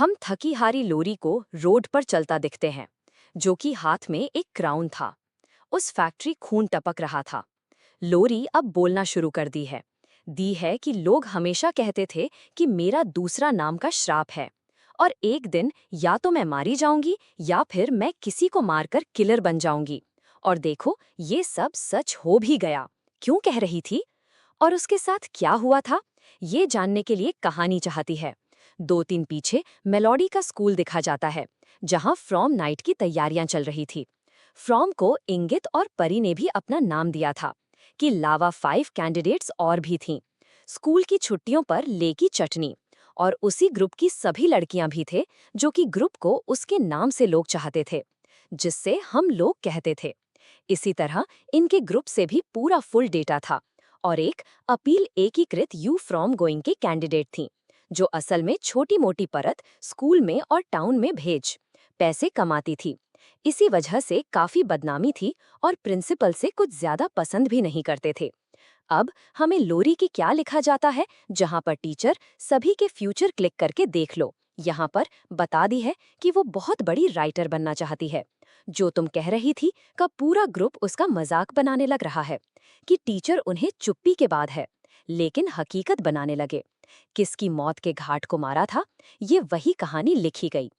हम थकी हारी लोरी को रोड पर चलता दिखते हैं, जो कि हाथ में एक क्राउन था। उस फैक्ट्री खून टपक रहा था। लोरी अब बोलना शुरू कर दी है कि लोग हमेशा कहते थे कि मेरा दूसरा नाम का श्राप है, और एक दिन या तो मैं मारी जाऊंगी या फिर मैं किसी को मारकर किलर बन जाऊंगी। और देखो, ये सब सच हो भी गया। क्यों कह रही थी और उसके साथ क्या हुआ था, ये जानने के लिए कहानी चाहती है। 2 दिन पीछे मेलोडी का स्कूल दिखा जाता है, जहां फ्रॉम नाइट की तैयारियां चल रही थी। फ्रॉम को इंगित और परी ने भी अपना नाम दिया था कि लावा 5 कैंडिडेट्स और भी थीं। स्कूल की छुट्टियों पर लेकी चटनी, और उसी ग्रुप की सभी लड़कियां भी थे, जो कि ग्रुप को उसके नाम से लोग चाहते थे, जिससे हम लोग कहते थे। इसी तरह इनके ग्रुप से भी पूरा फुल डेटा था, और एक अपील एकीकृत यू फ्रॉम गोइंग के कैंडिडेट थी, जो असल में छोटी मोटी परत स्कूल में और टाउन में भेज पैसे कमाती थी। इसी वजह से काफी बदनामी थी और प्रिंसिपल से कुछ ज्यादा पसंद भी नहीं करते थे। अब हमें लोरी की क्या लिखा जाता है, जहां पर टीचर सभी के फ्यूचर क्लिक करके देख लो। यहाँ पर बता दी है कि वो बहुत बड़ी राइटर बनना चाहती है। जो तुम कह रही थी का पूरा ग्रुप उसका मजाक बनाने लग रहा है कि टीचर उन्हें चुप्पी के बाद है, लेकिन हकीकत बनाने लगे। किसकी मौत के घाट को मारा था, ये वही कहानी लिखी गई।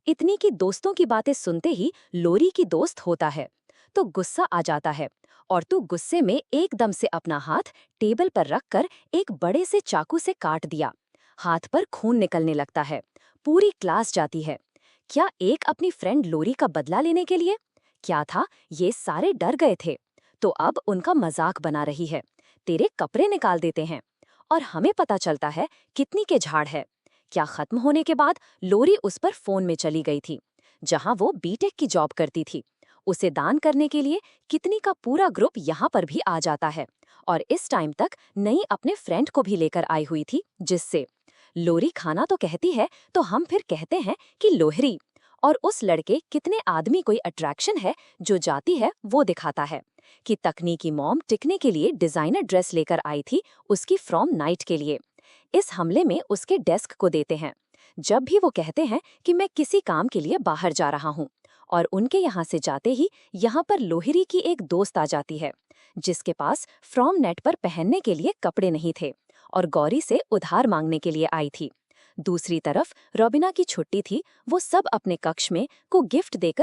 इतनी कि दोस्तों की बातें सुनते ही लोरी की दोस्त होता है तो गुस्सा आ जाता है, और तू गुस्से में एकदम से अपना हाथ टेबल पर रखकर एक बड़े से चाकू से काट दिया। हाथ पर खून निकलने लगता है। पूरी क्लास जाती है। क्या एक अपनी फ्रेंड लोरी का बदला लेने के लिए? क्या था, ये सारे डर गए थे, तो अब उनका मजाक बना रही है। तेरे कपड़े निकाल देते हैं। और हमें पता चलता है कितनी के झाड़ है। क्या खत्म होने के बाद लोरी उस पर फोन में चली गई थी, जहां वो बीटेक की जॉब करती थी। उसे दान करने के लिए कितनी का पूरा ग्रुप यहाँ पर भी आ जाता है, और इस टाइम तक नई अपने फ्रेंड को भी लेकर आई हुई थी, जिससे लोरी खाना तो कहती है, तो हम फिर कहते हैं कि लोहरी। और उस लड़के कितने आदमी कोई अट्रैक्शन है जो जाती है, वो दिखाता है कि तकनीकी मॉम टिकने के लिए डिजाइनर ड्रेस लेकर आई थी उसकी फ्रॉम नाइट के लिए। इस हमले में उसके डेस्क को देते हैं, जब भी वो कहते हैं कि मैं किसी काम के लिए बाहर जा रहा हूँ। और उनके यहाँ से जाते ही यहाँ पर लोहरी की एक दोस्त आ जाती है, जिसके पास फ्रॉम नेट पर पहनने के लिए कपड़े नहीं थे, और गौरी से उधार मांगने के लिए आई थी। दूसरी तरफ रोबिना की छुट्टी थी। वो सब अपने कक्ष में को गिफ्ट देकर